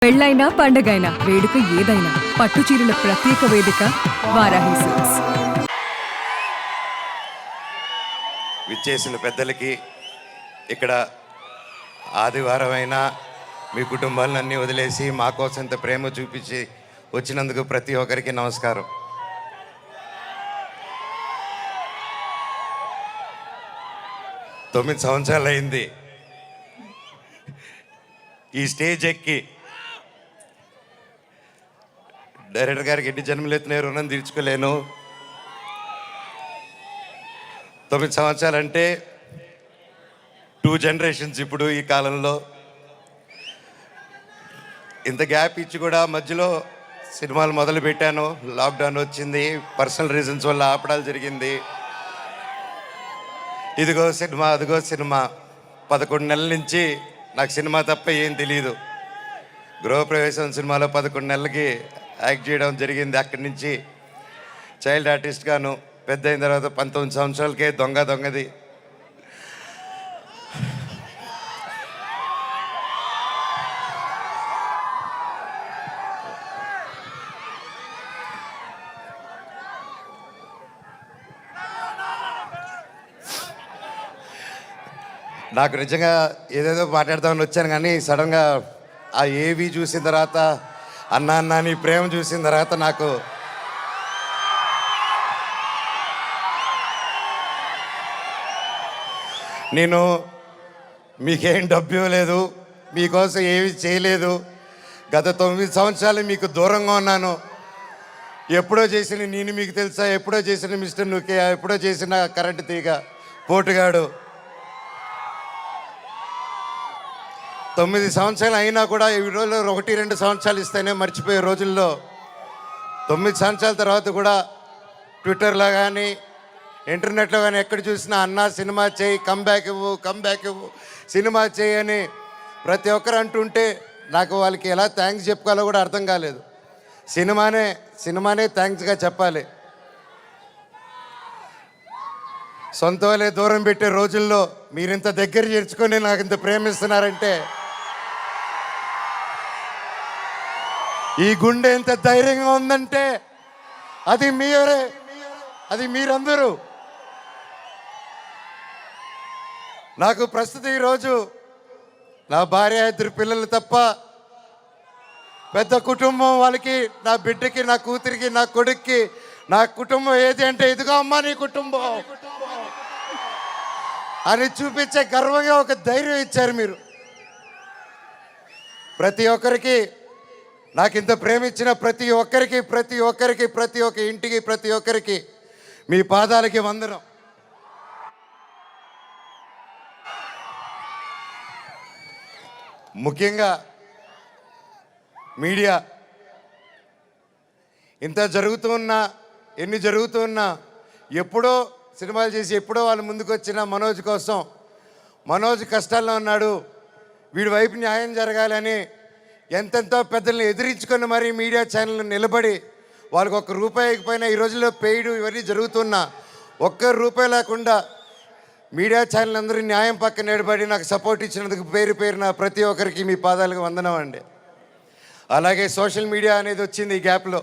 పెళ్ళైనా పండగైనా వేడుక ఏదైనా పట్టు చీరల ప్రత్యేక వేదిక వారాహి సిల్క్స్. విచ్చేసిన పెద్దలకి, ఇక్కడ ఆదివారం అయినా మీ కుటుంబాలన్నీ వదిలేసి మా కోసం ఇంత ప్రేమ చూపించి వచ్చినందుకు ప్రతి ఒక్కరికి నమస్కారం. తొమ్మిది సంవత్సరాలు అయింది ఈ స్టేజ్ ఎక్కి. డైరెక్టర్ గారికి ఎన్ని జన్మలు ఎత్తున్నాయి రుణం తీర్చుకోలేను. 9 సంవత్సరాలు అంటే 2 జనరేషన్స్. ఇప్పుడు ఈ కాలంలో ఇంత గ్యాప్ ఇచ్చి కూడా మధ్యలో సినిమాలు మొదలు పెట్టాను. లాక్డౌన్ వచ్చింది, పర్సనల్ రీజన్స్ వల్ల ఆపడాలు జరిగింది. ఇదిగో సినిమా, అదిగో సినిమా. 11 నెలల నుంచి నాకు సినిమా తప్ప ఏం తెలియదు. గృహప్రవేశం సినిమాలో 11 నెలలకి యాక్ట్ చేయడం జరిగింది. అక్కడి నుంచి చైల్డ్ ఆర్టిస్ట్గాను, పెద్ద అయిన తర్వాత 19 సంవత్సరాలకే దొంగది. నాకు నిజంగా ఏదేదో మాట్లాడదామని వచ్చాను, కానీ సడన్గా ఆ ఏవి చూసిన తర్వాత, అన్నా నీ ప్రేమ చూసిన తర్వాత నాకు నేను మీకేం డబ్బు ఇవ్వలేదు, మీకోసం ఏమి చేయలేదు. గత 9 సంవత్సరాలు మీకు దూరంగా ఉన్నాను. ఎప్పుడో చేసిన నేను మీకు తెలుసా, ఎప్పుడో చేసిన మిస్టర్ నుకే, ఎప్పుడో చేసిన కరెంటు తీగ పోటుగాడు. 9 సంవత్సరాలు అయినా కూడా ఈ రోజుల్లో 1-2 సంవత్సరాలు ఇస్తేనే మర్చిపోయే రోజుల్లో 9 సంవత్సరాల తర్వాత కూడా ట్విట్టర్లో కానీ ఇంటర్నెట్లో కానీ ఎక్కడ చూసినా అన్నా సినిమా చేయి, కమ్బ్యాక్ ఇవ్వు, సినిమా చేయి అని ప్రతి ఒక్కరు అంటుంటే నాకు వాళ్ళకి ఎలా థ్యాంక్స్ చెప్పుకోవాలో కూడా అర్థం కాలేదు. సినిమానే థ్యాంక్స్గా చెప్పాలి. సొంత వాళ్ళే దూరం పెట్టే రోజుల్లో మీరింత దగ్గర చేర్చుకొని నాకు ఇంత ప్రేమిస్తున్నారంటే, ఈ గుండె ఎంత ధైర్యంగా ఉందంటే అది మీరే, అది మీరందరూ. నాకు ప్రస్తుతం ఈరోజు నా భార్య, 2 పిల్లలు తప్ప పెద్ద కుటుంబం. వాళ్ళకి, నా బిడ్డకి, నా కూతురికి, నా కొడుక్కి నా కుటుంబం ఏది అంటే, ఇదిగో అమ్మా నీ కుటుంబం అని చూపించే గర్వంగా ఒక ధైర్యం ఇచ్చారు మీరు. ప్రతి ఒక్కరికి, నాకు ఇంత ప్రేమించిన ప్రతి ఒక్క ఇంటికి, ప్రతి ఒక్కరికి మీ పాదాలకి వందనం. ముఖ్యంగా మీడియా, ఇంత ఎన్ని జరుగుతున్నా ఎప్పుడో సినిమాలు చేసి ఎప్పుడో వాళ్ళు ముందుకు వచ్చిన మనోజ్ కోసం, మనోజ్ కష్టాల్లో ఉన్నాడు, వీడి వైపు న్యాయం జరగాలని ఎంతెంతో పెద్దల్ని ఎదిరించుకొని మరీ మీడియా ఛానల్ నిలబడి, వాళ్ళకి ₹1 ఇకపోయినా ఈ రోజుల్లో పెయిడ్ ఇవన్నీ జరుగుతున్నా ₹1 లేకుండా మీడియా ఛానల్ అందరూ న్యాయం పక్కన నిలబడి నాకు సపోర్ట్ ఇచ్చినందుకు పేరున ప్రతి ఒక్కరికి మీ పాదాలకు వందనం అండి. అలాగే సోషల్ మీడియా అనేది వచ్చింది ఈ గ్యాప్లో.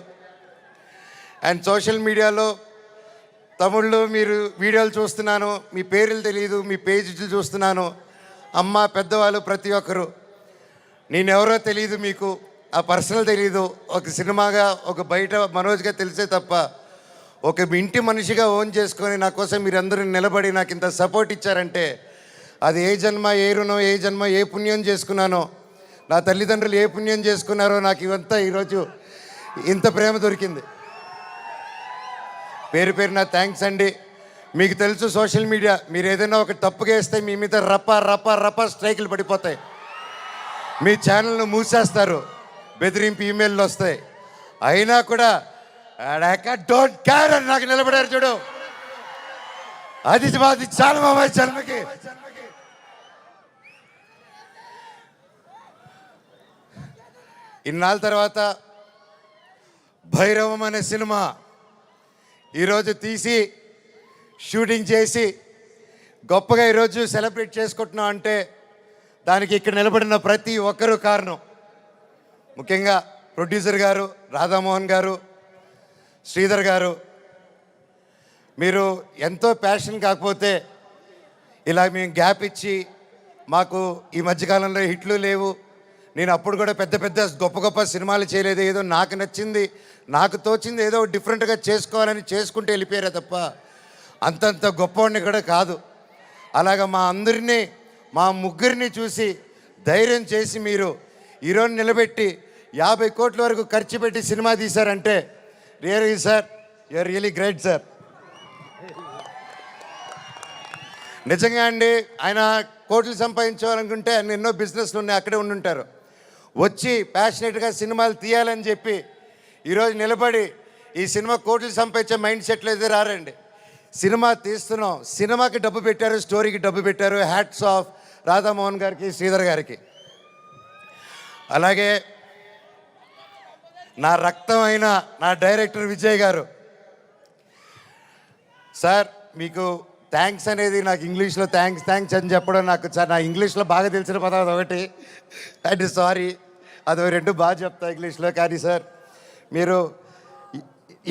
అండ్ సోషల్ మీడియాలో తమిళ్లో మీరు వీడియోలు చూస్తున్నాను, మీ పేర్లు తెలియదు, మీ పేజీలు చూస్తున్నాను. అమ్మ, పెద్దవాళ్ళు ప్రతి ఒక్కరు, నేనెవరో తెలియదు, మీకు ఆ పర్సనల్ తెలియదు. ఒక సినిమాగా, ఒక బయట మనోజ్గా తెలిసే తప్ప ఒక ఇంటి మనిషిగా ఓన్ చేసుకొని నా కోసం మీరందరూ నిలబడి నాకు ఇంత సపోర్ట్ ఇచ్చారంటే, అది ఏ జన్మ, ఏ రుణం, ఏ జన్మ, ఏ పుణ్యం చేసుకున్నానో, నా తల్లిదండ్రులు ఏ పుణ్యం చేసుకున్నారో నాకు ఇవంతా ఈరోజు ఇంత ప్రేమ దొరికింది. పేరున థ్యాంక్స్ అండి. మీకు తెలుసు సోషల్ మీడియా, మీరు ఏదైనా ఒక తప్పుగా వేస్తే మీ మీద రప్ప స్ట్రైకులు పడిపోతాయి, మీ ఛానల్ను మూసేస్తారు, బెదిరింపు ఈమెయిల్లు వస్తాయి. అయినా కూడా డోంట్ కేర్ అని నాకు నిలబడారు చూడు, అది చాలా మా జన్మకి. ఇన్నాళ్ళ తర్వాత భైరవం అనే సినిమా ఈరోజు తీసి షూటింగ్ చేసి గొప్పగా ఈరోజు సెలబ్రేట్ చేసుకుంటున్నాం అంటే దానికి ఇక్కడ నిలబడిన ప్రతి ఒక్కరూ కారణం. ముఖ్యంగా ప్రొడ్యూసర్ గారు రాధామోహన్ గారు, శ్రీధర్ గారు, మీరు ఎంతో ప్యాషన్ కాకపోతే ఇలా మేము గ్యాప్ ఇచ్చి మాకు ఈ మధ్యకాలంలో హిట్లు లేవు, నేను అప్పుడు కూడా పెద్ద పెద్ద గొప్ప గొప్ప సినిమాలు చేయలేదు, ఏదో నాకు నచ్చింది నాకు తోచింది ఏదో డిఫరెంట్గా చేసుకోవాలని చేసుకుంటూ వెళ్ళిపోయారే తప్ప అంతంత గొప్పవాడిని కూడా కాదు. అలాగ మా అందరినీ మా ముగ్గురిని చూసి ధైర్యం చేసి మీరు ఈరోజు నిలబెట్టి 50 కోట్ల వరకు ఖర్చు పెట్టి సినిమా తీశారంటే really sir you're really great sir. నిజంగా అండి, ఆయన కోట్లు సంపాదించాలనుకుంటే ఆయన ఎన్నో బిజినెస్లు ఉన్నాయి, అక్కడే ఉండుంటారు. వచ్చి ప్యాషనెట్గా సినిమాలు తీయాలని చెప్పి ఈరోజు నిలబడి ఈ సినిమా కోట్లు సంపాదించే మైండ్ సెట్లు అయితే రారండి. సినిమా తీస్తున్నాం, సినిమాకి డబ్బు పెట్టారు, స్టోరీకి డబ్బు పెట్టారు. హ్యాట్స్ ఆఫ్ రాధామోహన్ గారికి, శ్రీధర్ గారికి. అలాగే నా రక్తం అయిన నా డైరెక్టర్ విజయ్ గారు. సార్ మీకు థ్యాంక్స్ అనేది నాకు ఇంగ్లీష్లో థ్యాంక్స్ అని చెప్పడం నాకు సార్ నా ఇంగ్లీష్లో బాగా తెలిసిన పదం అదొకటి, అంటే సారీ, అది రెండు బాగా చెప్తా ఇంగ్లీష్లో. కానీ సార్ మీరు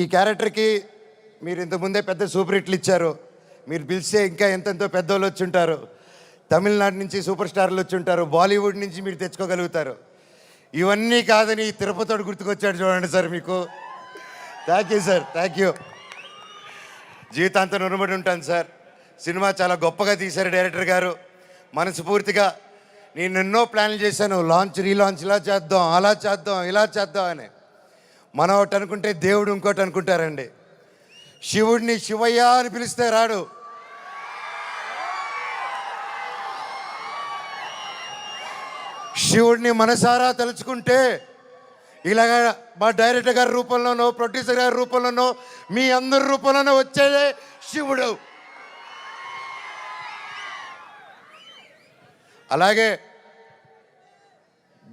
ఈ క్యారెక్టర్కి మీరు ఇంతకుముందే పెద్ద సూపర్ హిట్లు ఇచ్చారు, మీరు పిలిస్తే ఇంకా ఎంతెంతో పెద్దోళ్ళు వచ్చి ఉంటారు, తమిళనాడు నుంచి సూపర్ స్టార్లు వచ్చి ఉంటారు, బాలీవుడ్ నుంచి మీరు తెచ్చుకోగలుగుతారు. ఇవన్నీ కాదని తిరుపతివాడు గుర్తుకొచ్చాడు చూడండి సార్ మీకు. Thank you sir, thank you. జీవితాంతం రుణపడి ఉంటాను సార్. సినిమా చాలా గొప్పగా తీశారు డైరెక్టర్ గారు. మనస్ఫూర్తిగా నేను ఎన్నో ప్లాన్లు చేశాను, లాంచ్ రీలాంచ్ ఇలా చేద్దాం, అలా చేద్దాం, ఇలా చేద్దాం అని. మనం ఒకటి అనుకుంటే దేవుడు ఇంకోటి అనుకుంటారండి. శివుడిని శివయ్య అని పిలిస్తే రాడు, శివుడిని మనసారా తలుచుకుంటే ఇలాగ మా డైరెక్టర్ గారి రూపంలోనో ప్రొడ్యూసర్ గారి రూపంలోనో మీ అందరి రూపంలోనో వచ్చేదే శివుడు. అలాగే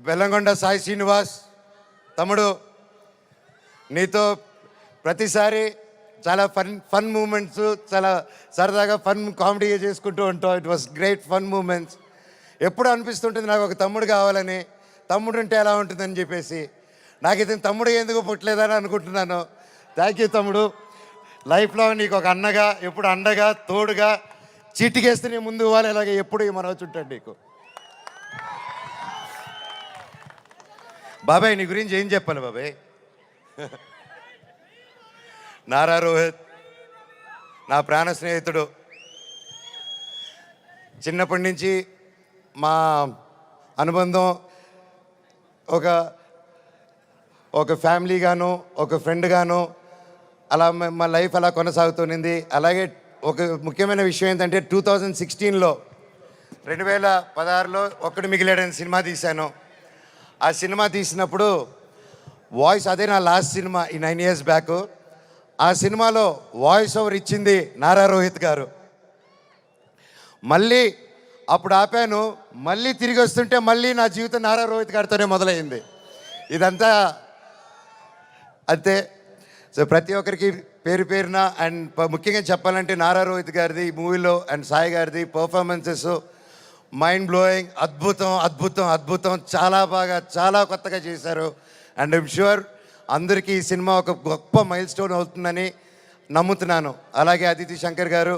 బెల్లంకొండ సాయి శ్రీనివాస్ తమ్ముడు, నీతో ప్రతిసారి చాలా ఫన్ మూమెంట్స్, చాలా సరదాగా ఫన్ కామెడీగా చేసుకుంటూ ఉంటాం. It was great fun moments. ఎప్పుడు అనిపిస్తుంటుంది నాకు ఒక తమ్ముడు కావాలని, తమ్ముడు ఉంటే ఎలా ఉంటుందని చెప్పేసి. నాకు ఇతను తమ్ముడు ఎందుకు పుట్టలేదని అనుకుంటున్నాను. థ్యాంక్ యూ తమ్ముడు. లైఫ్లో నీకు ఒక అన్నగా, ఎప్పుడు అండగా, తోడుగా, చీటికేస్తే నీ ముందు ఇవ్వాలి, అలాగే ఎప్పుడు ఈ మనవచ్చు ఉంటాడు నీకు. బాబాయ్ నీ గురించి ఏం చెప్పాలి బాబాయ్? నారా రోహిత్ నా ప్రాణ స్నేహితుడు. చిన్నప్పటి నుంచి మా అనుబంధం ఒక ఫ్యామిలీగాను, ఒక ఫ్రెండ్గాను అలా మా లైఫ్ అలా కొనసాగుతుంది. అలాగే ఒక ముఖ్యమైన విషయం ఏంటంటే 2016లో 2016లో ఒక్కడు మిగిలాడని సినిమా తీశాను. ఆ సినిమా తీసినప్పుడు వాయిస్, అదే నా లాస్ట్ సినిమా ఈ 9 years బ్యాక్. ఆ సినిమాలో వాయిస్ ఓవర్ ఇచ్చింది నారా రోహిత్ గారు. మళ్ళీ అప్పుడు ఆపాను, మళ్ళీ తిరిగి వస్తుంటే మళ్ళీ నా జీవితం నారా రోహిత్ గారితోనే మొదలైంది. ఇదంతా అంతే. సో ప్రతి ఒక్కరికి పేరు పేరున అండ్ ముఖ్యంగా చెప్పాలంటే నారా రోహిత్ గారిది ఈ మూవీలో అండ్ సాయి గారిది పర్ఫార్మెన్సెస్ మైండ్ బ్లోయింగ్, అద్భుతం అద్భుతం అద్భుతం. చాలా బాగా, చాలా కొత్తగా చేశారు. అండ్ ఐమ్ ష్యూర్ అందరికీ ఈ సినిమా ఒక గొప్ప మైల్ స్టోన్ అవుతుందని నమ్ముతున్నాను. అలాగే అదితి శంకర్ గారు,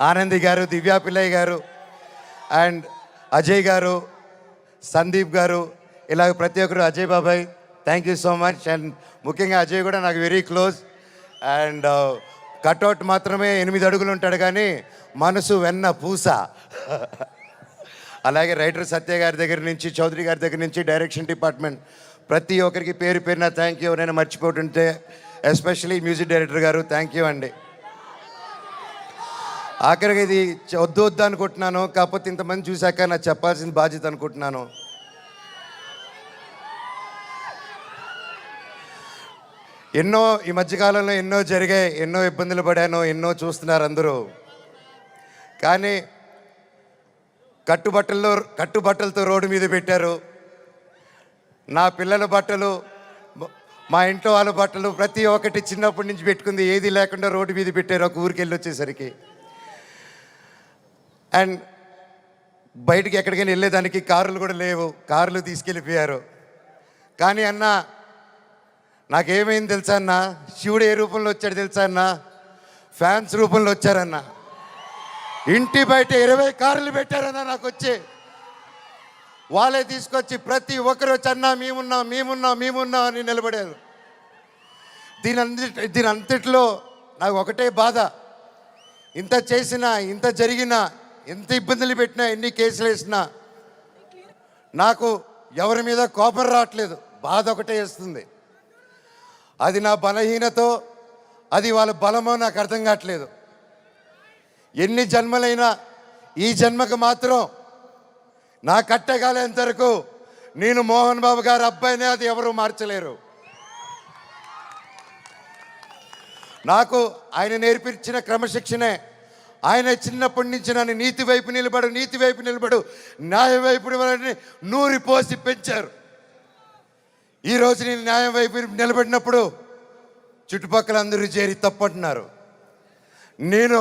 ఆనంది గారు, దివ్యా పిల్లయ్య గారు అండ్ అజయ్ గారు, సందీప్ గారు, ఇలాగ ప్రతి ఒక్కరు, అజయ్ బాబాయ్ thank you so much. And ముఖ్యంగా అజయ్ కూడా నాకు వెరీ క్లోజ్. అండ్ కట్అవుట్ మాత్రమే 8 అడుగులు ఉంటాడు కానీ మనసు వెన్న పూస. అలాగే రైటర్ సత్య గారి దగ్గర నుంచి, చౌదరి గారి దగ్గర నుంచి, డైరెక్షన్ డిపార్ట్మెంట్ ప్రతి ఒక్కరికి పేరు పేరున థ్యాంక్ యూ. నేను మర్చిపోతుంటే ఎస్పెషలీ మ్యూజిక్ డైరెక్టర్ గారు థ్యాంక్ యూ అండి. ఆఖరికి ఇది వద్దు అనుకుంటున్నాను, కాకపోతే ఇంతమంది చూశాక నాకు చెప్పాల్సిన బాధ్యత అనుకుంటున్నాను. ఎన్నో ఈ మధ్యకాలంలో ఎన్నో జరిగాయి, ఎన్నో ఇబ్బందులు పడాను, ఎన్నో చూస్తున్నారు అందరూ. కానీ కట్టుబట్టలతో రోడ్డు మీద పెట్టారు. నా పిల్లల బట్టలు, మా ఇంట్లో వాళ్ళ బట్టలు ప్రతి ఒక్కటి చిన్నప్పటి నుంచి పెట్టుకుంది, ఏది లేకుండా రోడ్డు మీద పెట్టారు ఒక ఊరికి వెళ్ళి వచ్చేసరికి. అండ్ బయటికి ఎక్కడికైనా వెళ్ళేదానికి కార్లు కూడా లేవు, కార్లు తీసుకెళ్ళిపోయారు. కానీ అన్న నాకేమైంది తెలుసా అన్న, శివుడు ఏ రూపంలో వచ్చాడు తెలుసా అన్న, ఫ్యాన్స్ రూపంలో వచ్చారన్న. ఇంటి బయట 20 కార్లు పెట్టారన్న నాకు వచ్చి. వాళ్ళే తీసుకొచ్చి ప్రతి ఒక్కరు వచ్చి అన్న మేమున్నాం మేమున్నాం మేమున్నాం అని నిలబడారు. దీని అంతట్లో నాకు ఒకటే బాధ, ఇంత చేసినా ఇంత జరిగినా ఎంత ఇబ్బందులు పెట్టినా ఎన్ని కేసులు వేసినా నాకు ఎవరి మీద కోపం రావట్లేదు, బాధ ఒకటే వేస్తుంది. అది నా బలహీనతో అది వాళ్ళ బలమో నాకు అర్థం కావట్లేదు. ఎన్ని జన్మలైనా ఈ జన్మకు మాత్రం నా కట్టగాలేంత వరకు నేను మోహన్ బాబు గారి అబ్బాయినే, అది ఎవరు మార్చలేరు. నాకు ఆయన నేర్పించిన క్రమశిక్షణే, ఆయన చిన్నప్పటి నుంచి నన్ను నీతి వైపు నిలబడు న్యాయం వైపు నూరి పోసి పెంచారు. ఈరోజు నేను న్యాయం వైపు నిలబడినప్పుడు చుట్టుపక్కల అందరూ చేరి తప్పంటున్నారు. నేను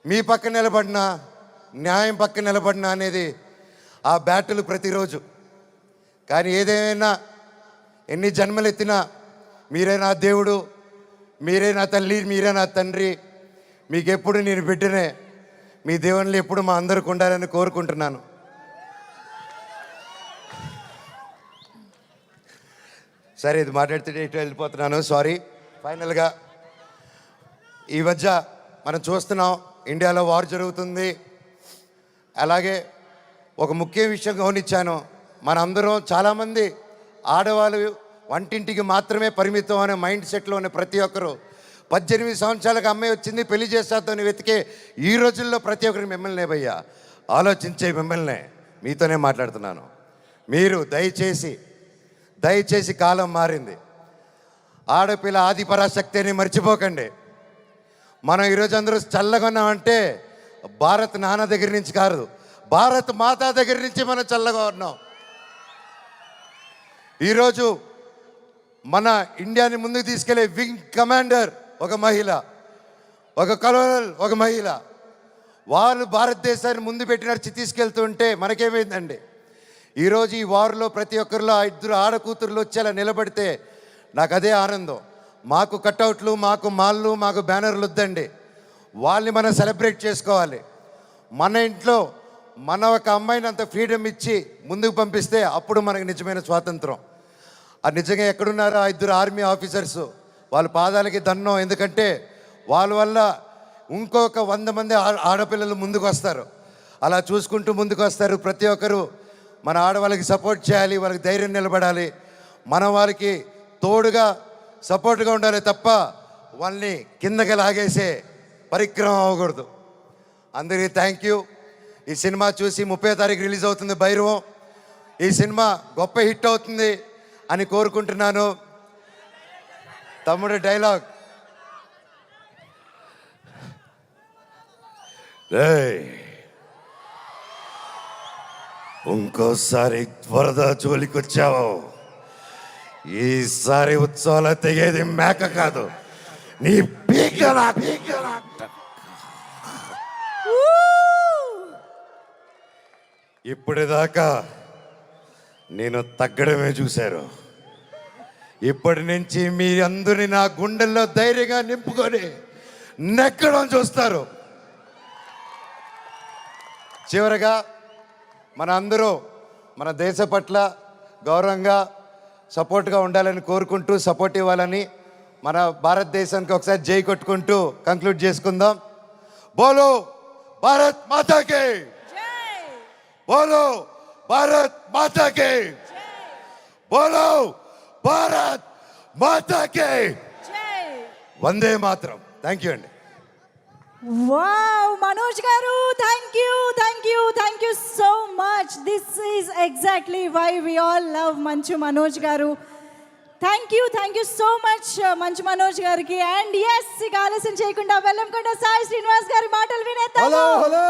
మీ పక్క నిలబడినా న్యాయం పక్క నిలబడినా అనేది ఆ బ్యాటిల్ ప్రతిరోజు. కానీ ఏదేమైనా ఎన్ని జన్మలు ఎత్తినా మీరే నా దేవుడు, మీరే నా తల్లి, మీరే నా తండ్రి. మీకు ఎప్పుడు నేను బిడ్డనే. మీ దేవుళ్ళు ఎప్పుడు మా అందరికి ఉండాలని కోరుకుంటున్నాను. సరే, ఇది మాట్లాడితే ఇటు వెళ్ళిపోతున్నాను, సారీ. ఫైనల్గా ఈ మధ్య మనం చూస్తున్నాం, ఇండియాలో వార్ జరుగుతుంది. అలాగే ఒక ముఖ్య విషయం గమనించాను, మనందరం చాలామంది ఆడవాళ్ళు వంటింటికి మాత్రమే పరిమితం అనే మైండ్ సెట్లో ఉన్న ప్రతి ఒక్కరు 18 సంవత్సరాలకు అమ్మాయి వచ్చింది పెళ్లి చేస్తాతోని వెతికే ఈ రోజుల్లో ప్రతి ఒక్కరికి మిమ్మల్ని భయ్యా ఆలోచించే మిమ్మల్ని మీతోనే మాట్లాడుతున్నాను. మీరు దయచేసి కాలం మారింది, ఆడపిల్ల ఆది పరాశక్తి అని మర్చిపోకండి. మనం ఈరోజు అందరూ చల్లగా ఉన్నామంటే భారత్ నాన్న దగ్గర నుంచి కాదు, భారత్ మాతా దగ్గర నుంచి మనం చల్లగా ఉన్నాం. ఈరోజు మన ఇండియాని ముందుకు తీసుకెళ్లే వింగ్ కమాండర్ ఒక మహిళ, ఒక కలోనల్ ఒక మహిళ. వాళ్ళు భారతదేశాన్ని ముందు పెట్టి నడిచి తీసుకెళ్తుంటే మనకేమైందండి? ఈరోజు ఈ వార్లో ప్రతి ఒక్కరిలో 2 ఆడకూతుర్లు వచ్చేలా నిలబడితే నాకు అదే ఆనందం. మాకు కట్అవుట్లు, మాకు మాల్లు, మాకు బ్యానర్లు వద్దండి. వాళ్ళని మనం సెలబ్రేట్ చేసుకోవాలి. మన ఇంట్లో మన ఒక అమ్మాయిని అంత ఫ్రీడమ్ ఇచ్చి ముందుకు పంపిస్తే అప్పుడు మనకు నిజమైన స్వాతంత్రం. అది నిజంగా ఎక్కడున్నారో 2 ఆర్మీ ఆఫీసర్స్, వాళ్ళ పాదాలకి దండం. ఎందుకంటే వాళ్ళ వల్ల ఇంకొక 100 మంది ఆడపిల్లలు ముందుకు వస్తారు. అలా చూసుకుంటూ ముందుకు వస్తారు. ప్రతి ఒక్కరు మన ఆడవాళ్ళకి సపోర్ట్ చేయాలి, వాళ్ళకి ధైర్యం నిలబడాలి, మన వాళ్ళకి తోడుగా సపోర్ట్గా ఉండాలి తప్ప వాళ్ళని కిందకి లాగేసే పరిక్రమం అవ్వకూడదు. అందరికీ థ్యాంక్ యూ. ఈ సినిమా చూసి 30వ తారీఖు రిలీజ్ అవుతుంది భైరవం. ఈ సినిమా గొప్ప హిట్ అవుతుంది అని కోరుకుంటున్నాను. తమ్ముడు డైలాగ్, ఇంకోసారి వరద జోలికొచ్చావు, ఈసారి ఉత్సవాలు తెగేది మేక కాదు, నీ పీకలా. ఇప్పటిదాకా నేను తగ్గడమే చూశారు. ఇప్పటి నుంచి మీ అందరిని నా గుండెల్లో ధైర్యంగా నింపుకొని నెక్కడం చూస్తారు. చివరగా మన అందరూ మన దేశ పట్ల గౌరవంగా సపోర్ట్గా ఉండాలని కోరుకుంటూ, సపోర్ట్ ఇవ్వాలని, మన భారతదేశానికి ఒకసారి జై కొట్టుకుంటూ కంక్లూడ్ చేసుకుందాం. బోలో భారత్ మాతాకి, బోలో భారత్ మాతాకి, బోలో భారత్ మాతాకి, వందే మాత్రం. థ్యాంక్ యూ అండి. Wow, Manoj garu, thank you so much. This is exactly why we all love Manchu Manoj garu. Thank you so much, Manchu Manoj gariki. And yes, ఇక ఆలస్యం చేయకుండా వెల్లంకొండ సాయి శ్రీనివాస్ గారి మాటలు వినేద్దాము. హలో